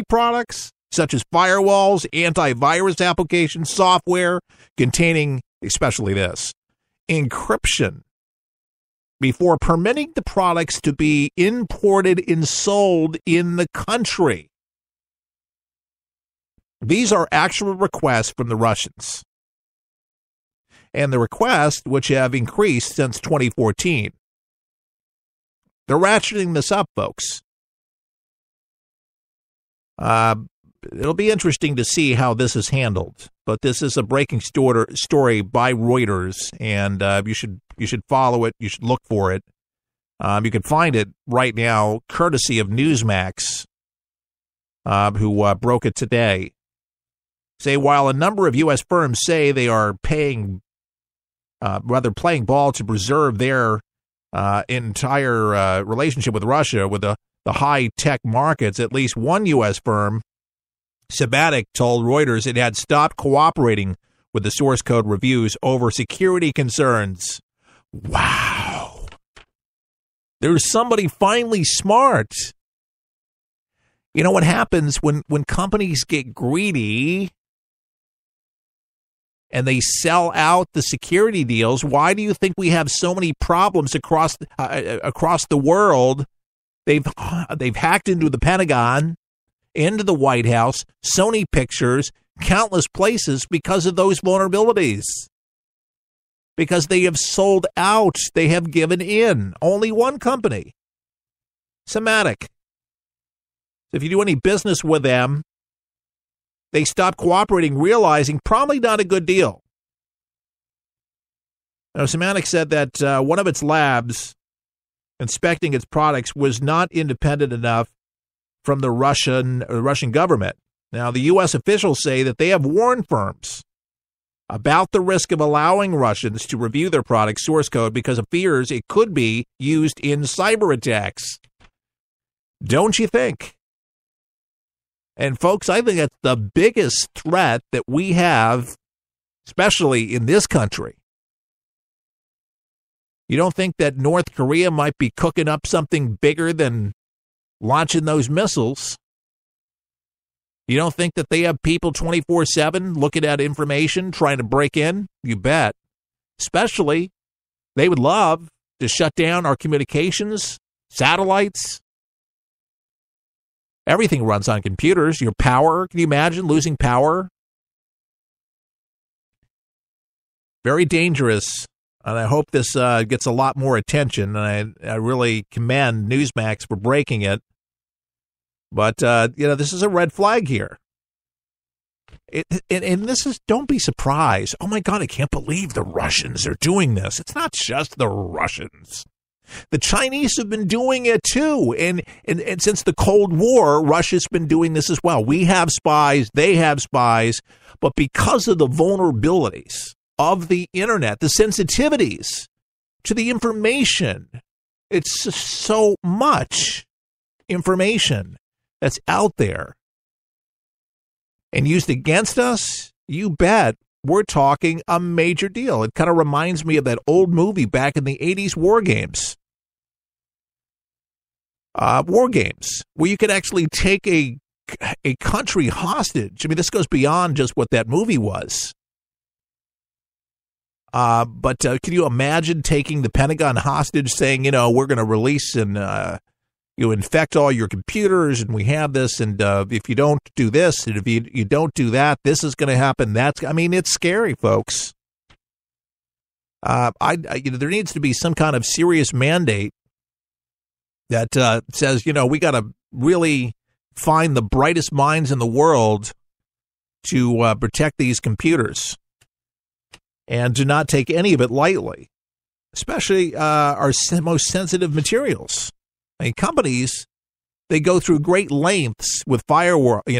products, such as firewalls, antivirus application software containing, especially this, encryption, before permitting the products to be imported and sold in the country. These are actual requests from the Russians. And the requests, which have increased since 2014. They're ratcheting this up, folks. It'll be interesting to see how this is handled. But this is a breaking story by Reuters, and you should follow it. You should look for it. You can find it right now, courtesy of Newsmax, who broke it today. Say, while a number of U.S. firms say they are playing ball to preserve their entire relationship with Russia, with the high-tech markets, at least one U.S. firm, Symantec, told Reuters it had stopped cooperating with the source code reviews over security concerns. Wow. There's somebody finally smart. You know what happens when companies get greedy and they sell out the security deals? Why do you think we have so many problems across the world? They've hacked into the Pentagon, into the White House, Sony Pictures, countless places because of those vulnerabilities. Because they have sold out. They have given in. Only one company, Symantec. If you do any business with them, they stop cooperating, realizing probably not a good deal. Now, Symantec said that one of its labs inspecting its products was not independent enough from the Russian government. Now, the U.S. officials say that they have warned firms about the risk of allowing Russians to review their product source code because of fears it could be used in cyber attacks. Don't you think? And folks, I think that's the biggest threat that we have, especially in this country. You don't think that North Korea might be cooking up something bigger than launching those missiles? You don't think that they have people 24/7 looking at information, trying to break in? You bet. Especially, they would love to shut down our communications, satellites. Everything runs on computers. Your power, can you imagine losing power? Very dangerous. And I hope this gets a lot more attention. And I really commend Newsmax for breaking it. But, this is a red flag here. And this is, don't be surprised. Oh, my God, I can't believe the Russians are doing this. It's not just the Russians. The Chinese have been doing it, too. And since the Cold War, Russia's been doing this as well. We have spies. They have spies. But because of the vulnerabilities of the Internet, the sensitivities to the information, it's so much information that's out there and used against us, you bet we're talking a major deal. It kind of reminds me of that old movie back in the 80s, War Games. War Games, where you could actually take a country hostage. I mean, this goes beyond just what that movie was. But can you imagine taking the Pentagon hostage, saying, we're going to release and you infect all your computers, and we have this, and if you don't do this, and if you don't do that, this is going to happen. It's scary, folks. There needs to be some kind of serious mandate that says, we got to really find the brightest minds in the world to protect these computers, and do not take any of it lightly, especially our most sensitive materials. I mean, companies, they go through great lengths with firewalls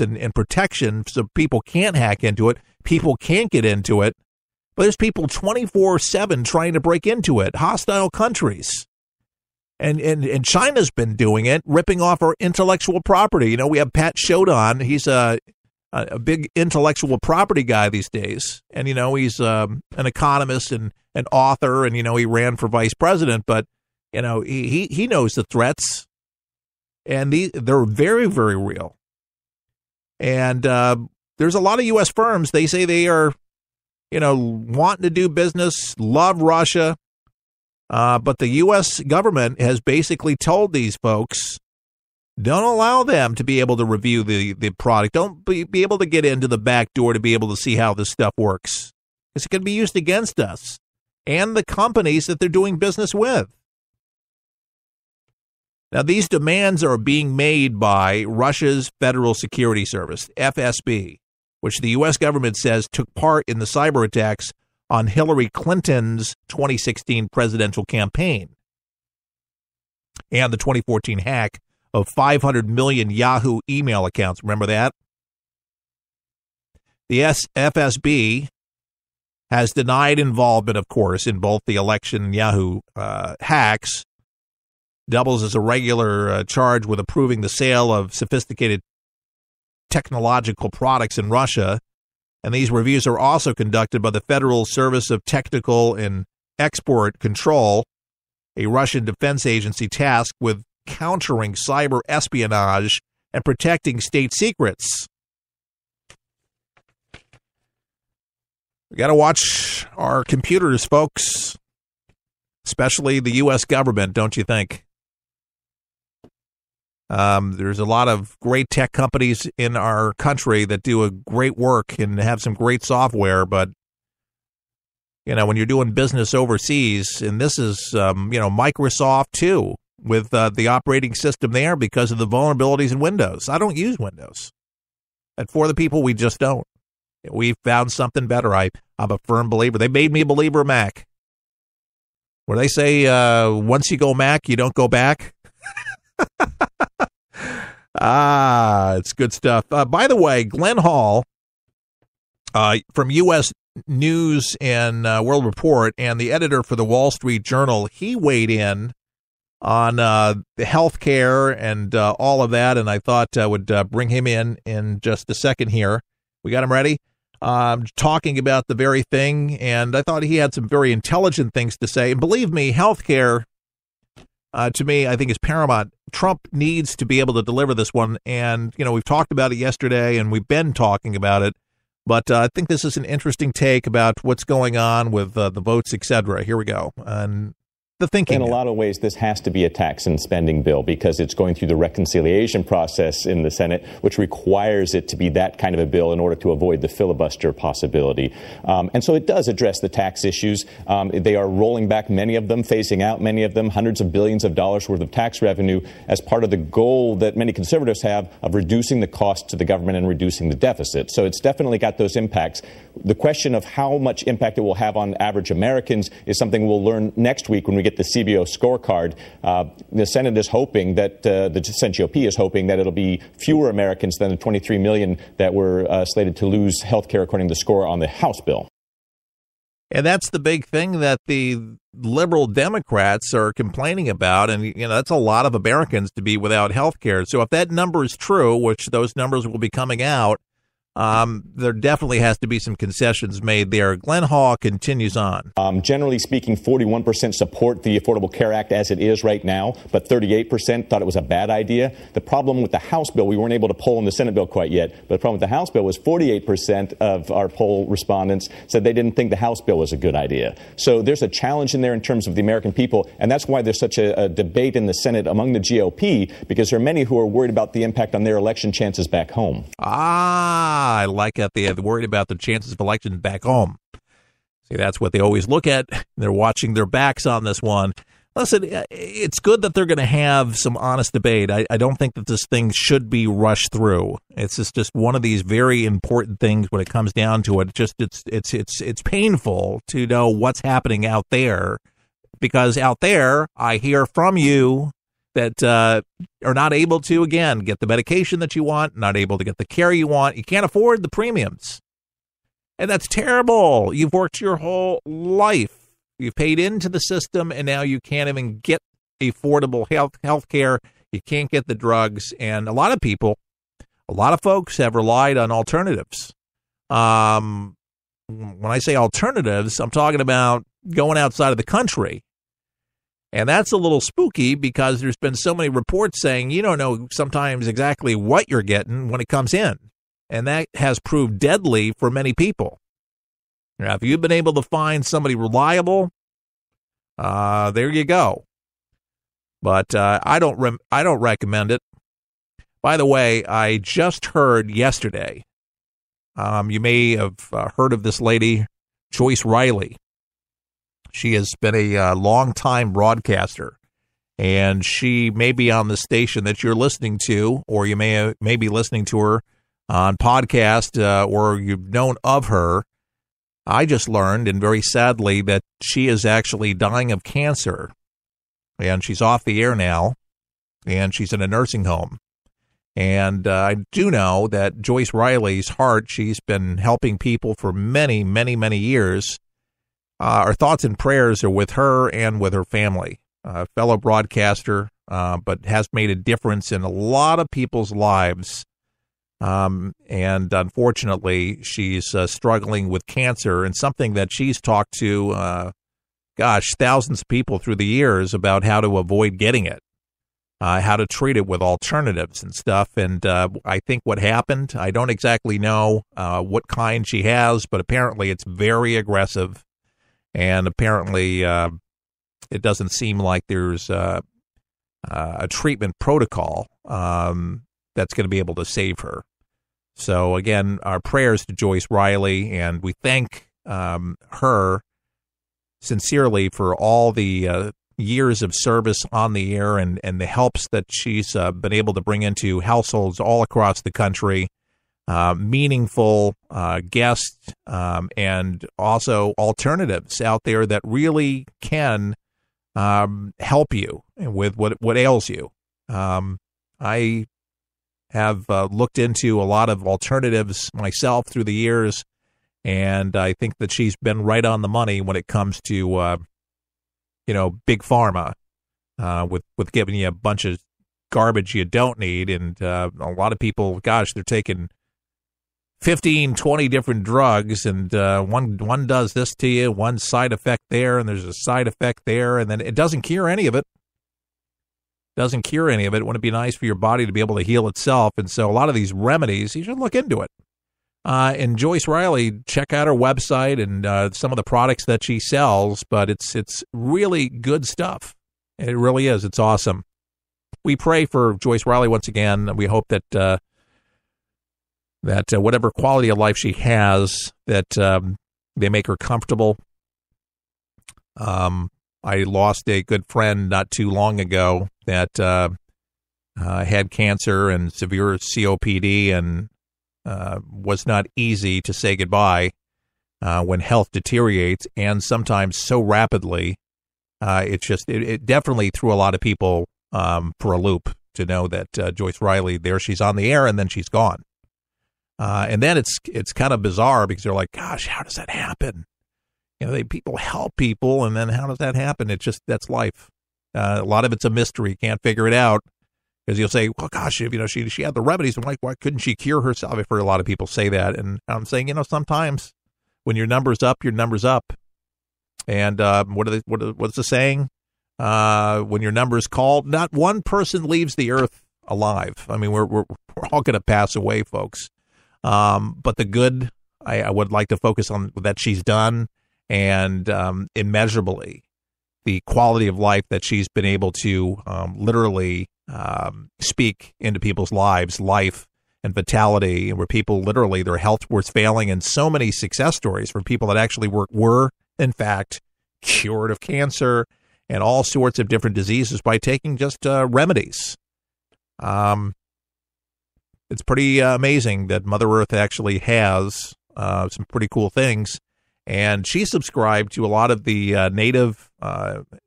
and protection, so people can't hack into it. People can't get into it. But there's people 24/7 trying to break into it, hostile countries. And China's been doing it, ripping off our intellectual property. We have Pat Chodon. He's a big intellectual property guy these days. And, he's an economist and an author, and, he ran for vice president. But, he knows the threats. And they're very, very real. And there's a lot of U.S. firms, they say they are, wanting to do business, love Russia. But the U.S. government has basically told these folks, don't allow them to be able to review the product. Don't be able to get into the back door to be able to see how this stuff works. It's going to be used against us and the companies that they're doing business with. Now, these demands are being made by Russia's Federal Security Service, FSB, which the U.S. government says took part in the cyber attacks on Hillary Clinton's 2016 presidential campaign and the 2014 hack of 500 million Yahoo email accounts. Remember that? The FSB has denied involvement, of course, in both the election and Yahoo hacks, doubles as a regular charge with approving the sale of sophisticated technological products in Russia. And these reviews are also conducted by the Federal Service of Technical and Export Control, a Russian defense agency tasked with countering cyber espionage and protecting state secrets. We got to watch our computers, folks, especially the U.S. government, don't you think? There's a lot of great tech companies in our country that do a great work and have some great software, but when you're doing business overseas, and this is Microsoft too, with the operating system there because of the vulnerabilities in Windows. I don't use Windows, and for the people, we just don't. We've found something better. I'm a firm believer. They made me a believer of Mac, where they say once you go Mac, you don't go back. It's good stuff. By the way, Glenn Hall from U.S. News and World Report and the editor for the Wall Street Journal, he weighed in on the health care and all of that, and I thought I would bring him in just a second here. We got him ready? Talking about the very thing, and I thought he had some very intelligent things to say. And believe me, health care, to me, I think is paramount. Trump needs to be able to deliver this one. And, we've talked about it yesterday and we've been talking about it. But I think this is an interesting take about what's going on with the votes, et cetera. Here we go. And the thinking. In a lot of ways, this has to be a tax and spending bill because it's going through the reconciliation process in the Senate, which requires it to be that kind of a bill in order to avoid the filibuster possibility. And so it does address the tax issues. They are rolling back many of them, phasing out many of them, hundreds of billions of dollars worth of tax revenue as part of the goal that many conservatives have of reducing the cost to the government and reducing the deficit. So it's definitely got those impacts. The question of how much impact it will have on average Americans is something we'll learn next week when we get the CBO scorecard. The Senate is hoping that the Senate GOP is hoping that it'll be fewer Americans than the 23 million that were slated to lose health care according to the score on the House bill. And that's the big thing that the liberal Democrats are complaining about. And, that's a lot of Americans to be without health care. So if that number is true, which those numbers will be coming out, there definitely has to be some concessions made there. Glenn Hall continues on. Generally speaking, 41% support the Affordable Care Act as it is right now, but 38% thought it was a bad idea. The problem with the House bill, we weren't able to poll in the Senate bill quite yet, but the problem with the House bill was 48% of our poll respondents said they didn't think the House bill was a good idea. So there's a challenge in there in terms of the American people, and that's why there's such a debate in the Senate among the GOP, because there are many who are worried about the impact on their election chances back home. I like that they're worried about the chances of elections back home. See, that's what they always look at. They're watching their backs on this one. Listen, it's good that they're going to have some honest debate. I don't think that this thing should be rushed through. It's just one of these very important things when it comes down to it. It's painful to know what's happening out there, because out there I hear from you that are not able to, again, get the medication that you want, not able to get the care you want. You can't afford the premiums. And that's terrible. You've worked your whole life. You've paid into the system, and now you can't even get affordable health care. You can't get the drugs. And a lot of folks have relied on alternatives. When I say alternatives, I'm talking about going outside of the country. And that's a little spooky because there's been so many reports saying you don't know sometimes exactly what you're getting when it comes in. And that has proved deadly for many people. Now, if you've been able to find somebody reliable, there you go. But I don't recommend it. By the way, I just heard yesterday, you may have heard of this lady, Joyce Riley. She has been a long-time broadcaster, and she may be on the station that you're listening to, or you may be listening to her on podcast, or you've known of her. I just learned, and very sadly, that she is actually dying of cancer, and she's off the air now, and she's in a nursing home. And I do know that Joyce Riley's heart, she's been helping people for many, many, many years. Our thoughts and prayers are with her and with her family. Fellow broadcaster, but has made a difference in a lot of people's lives. And unfortunately, she's struggling with cancer, and something that she's talked to, thousands of people through the years about how to avoid getting it, how to treat it with alternatives and stuff. And I think what happened, I don't exactly know what kind she has, but apparently it's very aggressive. And apparently, it doesn't seem like there's a treatment protocol that's going to be able to save her. So, again, our prayers to Joyce Riley, and we thank her sincerely for all the years of service on the air and the helps that she's been able to bring into households all across the country. Meaningful guests, and also alternatives out there that really can help you with what ails you. I have looked into a lot of alternatives myself through the years, and I think that she's been right on the money when it comes to big pharma, with giving you a bunch of garbage you don't need. And a lot of people, they're taking 15, 20 different drugs, and one does this to you, one side effect there, and there's a side effect there, and then it doesn't cure any of it. Wouldn't it be nice for your body to be able to heal itself? And so a lot of these remedies, you should look into it. And Joyce Riley, check out her website and some of the products that she sells, but it's really good stuff. It really is. It's awesome. We pray for Joyce Riley once again, and we hope that whatever quality of life she has, that they make her comfortable. I lost a good friend not too long ago that had cancer and severe COPD, and was not easy to say goodbye when health deteriorates, and sometimes so rapidly. It definitely threw a lot of people for a loop to know that Joyce Riley, there she's on the air, and then she's gone. And then it's kind of bizarre because they're like, gosh, how does that happen? People help people, and then how does that happen? That's life. A lot of it's a mystery. Can't figure it out, because you'll say, well, gosh, she had the remedies. I'm like, why couldn't she cure herself? I've heard a lot of people say that, and I'm saying, sometimes when your number's up, your number's up. And what's the saying? When your number's called, not one person leaves the earth alive. I mean, we're all going to pass away, folks. But the good, I would like to focus on that she's done, and immeasurably the quality of life that she's been able to literally speak into people's lives, life and vitality, and where people literally, their health was failing, and so many success stories from people that actually were in fact cured of cancer and all sorts of different diseases by taking just remedies. It's pretty amazing that Mother Earth actually has some pretty cool things. And she subscribed to a lot of the native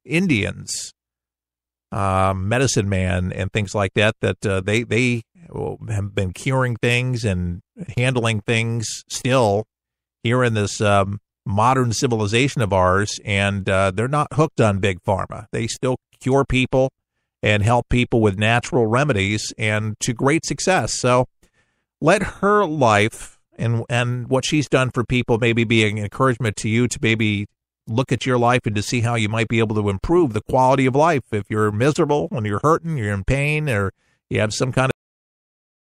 Indians, medicine man and things like that, they have been curing things and handling things still here in this modern civilization of ours. And they're not hooked on big pharma. They still cure people and help people with natural remedies, and to great success. So let her life and what she's done for people maybe be an encouragement to you to maybe look at your life and to see how you might be able to improve the quality of life. If you're miserable and you're hurting, you're in pain, or you have some kind of